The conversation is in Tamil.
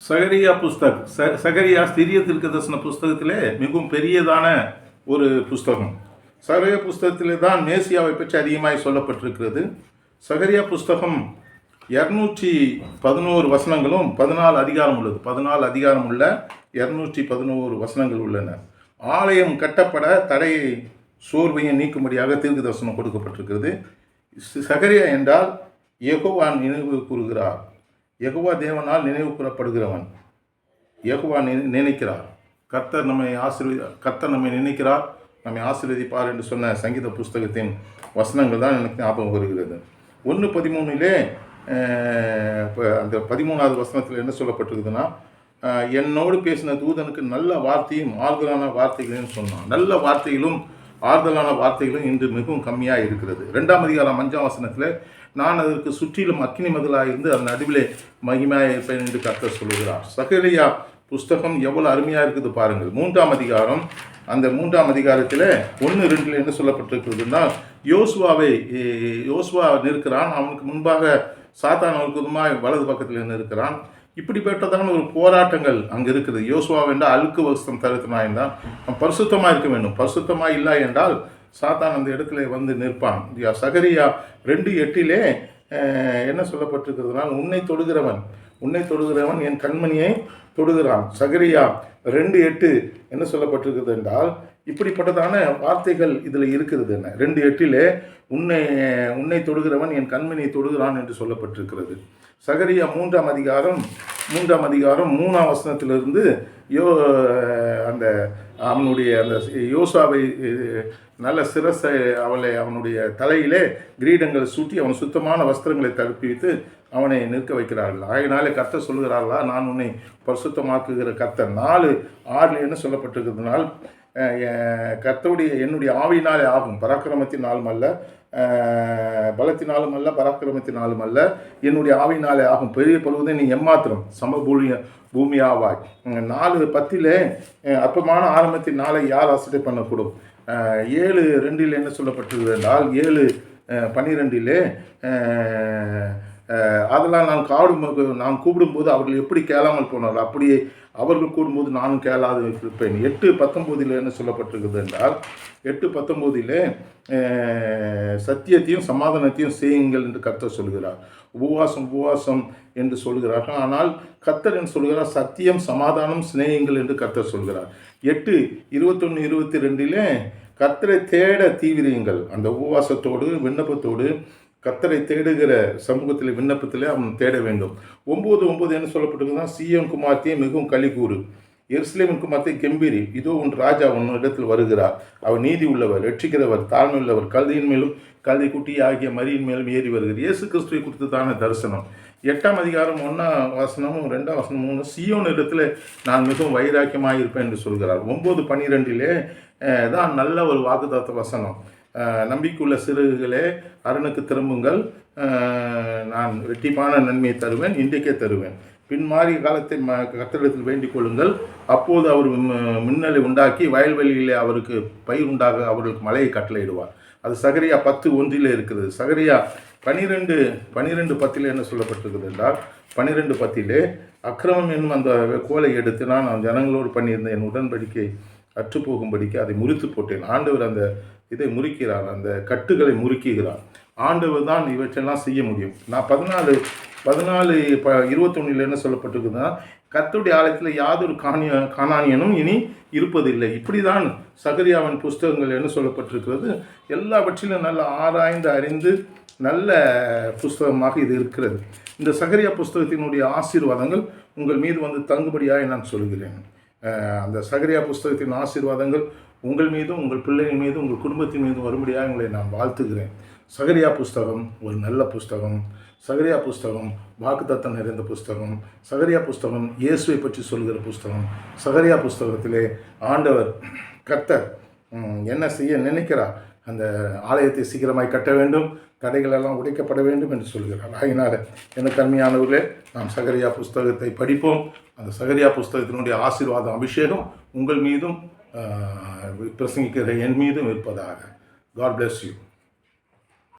சகரியா புஸ்தக் சகரியா சிறிய தீர்க்கதரிசன புஸ்தகத்திலே மிகவும் பெரியதான ஒரு புஸ்தகம். சகரியா புஸ்தகத்திலே தான் மேசியாவை பற்றி அதிகமாய் சொல்லப்பட்டிருக்கிறது. சகரியா புஸ்தகம் 211 வசனங்களும் 14 அதிகாரம் உள்ளது. 14 அதிகாரம் உள்ள 211 வசனங்கள் உள்ளன. ஆலயம் கட்டப்பட தடையை சோர்வையும் நீக்கும்படியாக தீர்க்க தரிசனம் கொடுக்கப்பட்டிருக்கிறது. சகரியா என்றால் யெகோவா நினைவு கூறுகிறார். யெகோவா தேவனால் நினைவு கூறப்படுகிறவன். யெகோவா நினைக்கிறார். கர்த்தர் நம்மை நினைக்கிறார், நம்மை ஆசீர்வதிப்பார் என்று சொன்ன சங்கீத புஸ்தகத்தின் வசனங்கள் தான் எனக்கு ஞாபகம் வருகிறது. 1:13 அந்த 13வது வசனத்தில் என்ன சொல்லப்பட்டிருக்குதுன்னா, என்னோடு பேசின தூதனுக்கு நல்ல வார்த்தையும் ஆறுதலான வார்த்தைகளையும் சொன்னான். நல்ல வார்த்தைகளும் ஆறுதலான வார்த்தைகளும் இன்று மிகவும் கம்மியாக இருக்கிறது. 2ஆம் அதிகாரம் 5ஆம் வசனத்தில், நான் அதற்கு சுற்றிலும் அக்கினி மதிலாக இருந்து அதன் நடுவிலே மகிமையாக இருப்பேன் என்று கர்த்தர் சொல்லுகிறார். சகரியா புஸ்தகம் எவ்வளோ அருமையாக இருக்குது பாருங்கள். 3ஆம் அதிகாரம், அந்த 3ஆம் அதிகாரத்தில் 1:2 என்ன சொல்லப்பட்டிருக்கிறதுனா, யோசுவா நிற்கிறான். அவனுக்கு முன்பாக சாத்தான் அவனுக்கு வலது பக்கத்தில் நிற்கிறான். இப்படிப்பட்டதான ஒரு போராட்டங்கள் அங்கே இருக்குது. யோசுவா என்றால் அழுக்கு வஸ்திரம் தரித்தனாய் என்றால் பரிசுத்தமாக இருக்க வேண்டும். பரிசுத்தமாக இல்லை என்றால் சாத்தான் அந்த இடத்துல வந்து நிற்பான். சகரியா 2:8 என்ன சொல்லப்பட்டிருக்கிறதுனால், உன்னை தொடுகிறவன் என் கண்மணியை தொடுகிறான். சகரியா 2:8 என்ன சொல்லப்பட்டிருக்கிறது என்றால், இப்படிப்பட்டதான வார்த்தைகள் இதில் இருக்கிறது. என்ன 2:8 உன்னை தொடுகிறவன் என் கண்மணியை தொடுகிறான் என்று சொல்லப்பட்டிருக்கிறது. சகரியா 3ஆம் அதிகாரம் 3ஆம் வசனத்திலிருந்து அந்த அவனுடைய அந்த யோசுவாவை நல்ல சிரசை அவனுடைய தலையிலே கிரீடங்களை சூட்டி அவன் சுத்தமான வஸ்திரங்களை தடுப்பித்து அவனை நிற்க வைக்கிறார்கள். ஆகினாலே கர்த்தர் சொல்கிறார்களா, நான் உன்னை பரிசுத்தமாக்குகிற கர்த்தர். 4:6 என்ன சொல்லப்பட்டிருக்கிறதுனால், என்னுடைய ஆவியினாலே ஆகும், பராக்கிரமத்தினாலும் அல்ல, பலத்தினாலும் அல்ல, பராக்கிரமத்தினாலும் அல்ல, என்னுடைய ஆவியினாலே ஆகும், பெரிய பழுவதை நீ எம்மாத்திரம் பூமியாவாய். 4:10 அற்பமான ஆரம்பத்தின் நாளை யார் அசட்டை பண்ணக்கூடும். 7:2 என்ன சொல்லப்பட்டிருக்கிறது என்றால், 7:12 அதெல்லாம் நான் கூப்பிடும்போது அவர்கள் எப்படி கேளாமல் போனார்கள், அப்படியே அவர்கள் கூடும்போது நானும் கேளாது இருப்பேன். 8:19 என்ன சொல்லப்பட்டிருக்கிறது என்றால், 8:19 சத்தியத்தையும் சமாதானத்தையும் செய்யுங்கள் என்று கர்த்தர் சொல்கிறார். உபவாசம் என்று சொல்கிறார்கள். ஆனால் கர்த்தர் என்று சொல்கிறார், சத்தியம் சமாதானம் சிநேகிங்கள் என்று கர்த்தர் சொல்கிறார். 8:21-22 கர்த்தரை தேட தீவிரியுங்கள். அந்த உபவாசத்தோடு விண்ணப்பத்தோடு கர்த்தரை தேடுகிற சமூகத்தில் விண்ணப்பத்தில் அவன் தேட வேண்டும். 9:9 என்ன சொல்லப்பட்டிருக்குன்னா, சீயோன் குமார்த்தியை மிகவும் களி கூறு, எருசலேமின் குமார்த்தியை கெம்பீரி, இதோ உன் ராஜா உன் இடத்தில் வருகிறார், அவர் நீதி உள்ளவர், ரட்சிக்கிறவர், தாழ்மை உள்ளவர், கல்தியின் மேலும் கல்தி குட்டி ஆகிய மரியின் மேலும் ஏறி வருகிறார். இயேசு கிறிஸ்துவை குறித்துதான தரிசனம். 8ஆம் அதிகாரம் 1ஆம் வசனமும் 2ஆம் வசனமும், சீயோன் இடத்துல நான் மிகவும் வைராக்கியமாக இருப்பேன் என்று சொல்கிறார். 9:12 தான் நல்ல ஒரு வாக்குத்தத்த வசனம். நம்பிக்கையுள்ள சிறுகளே அரணுக்கு திரும்புங்கள், நான் வெட்டிப்பான நன்மையை தருவேன், இன்றைக்கே தருவேன். பின்மாறி காலத்தை கர்த்தரிடத்தில் வேண்டிக் கொள்ளுங்கள், அப்போது அவர் மின்னலை உண்டாக்கி வயல்வெளியிலே அவருக்கு பயிர் உண்டாக அவர்களுக்கு மழையை கட்டளையிடுவார். அது சகரியா 10:1 இருக்கிறது. சகரியா 12:10 என்ன சொல்லப்பட்டிருக்கிறது என்றால், 12:10 அக்கிரமம் என்னும் அந்த கோலை எடுத்து நான் ஜனங்களோடு பண்ணியிருந்த என் உடன்படிக்கை அற்றுப்போகும்படிக்கு அதை முறித்து போட்டேன். ஆண்டவர் அந்த இதை முறிக்கிறார், அந்த கட்டுகளை முறுக்குகிறார். ஆண்டவர் தான் இவற்றெல்லாம் செய்ய முடியும். நான் 14:21 என்ன சொல்லப்பட்டிருக்குதுன்னா, கர்த்தருடைய ஆலயத்தில் யாதொரு கானானியனும் இனி இருப்பதில்லை. இப்படி தான் சகரியாவின் புஸ்தகங்கள் என்ன சொல்லப்பட்டிருக்கிறது. எல்லாவற்றிலும் நல்ல ஆராய்ந்து அறிந்து நல்ல புஸ்தகமாக இது இருக்கிறது. இந்த சகரியா புஸ்தகத்தினுடைய ஆசீர்வாதங்கள் உங்கள் மீது வந்து தங்குபடியாக நான் சொல்கிறேன். அந்த சகரியா புஸ்தகத்தின் ஆசீர்வாதங்கள் உங்கள் மீதும் உங்கள் பிள்ளைகள் மீதும் உங்கள் குடும்பத்தின் மீதும் வரும்படியாக உங்களை நான் வாழ்த்துகிறேன். சகரியா புஸ்தகம் ஒரு நல்ல புஸ்தகம். சகரியா புஸ்தகம் வாக்குத்தத்தம் நிறைந்த புஸ்தகம். சகரியா புஸ்தகம் இயேசுவை பற்றி சொல்கிற புஸ்தகம். சகரியா புஸ்தகத்திலே ஆண்டவர் கர்த்தர் என்ன செய்ய நினைக்கிறார், அந்த ஆலயத்தை சீக்கிரமாய் கட்ட வேண்டும், தடைகளெல்லாம் உடைக்கப்பட வேண்டும் என்று சொல்கிறார். ஆகினால எனக்கு அருமையானவர்களே, நாம் சகரியா புஸ்தகத்தை படிப்போம். அந்த சகரியா புஸ்தகத்தினுடைய ஆசீர்வாதம் அபிஷேகம் உங்கள் மீதும் பிரசங்கிக்கிற என் மீதும் இருப்பதாக. God bless you.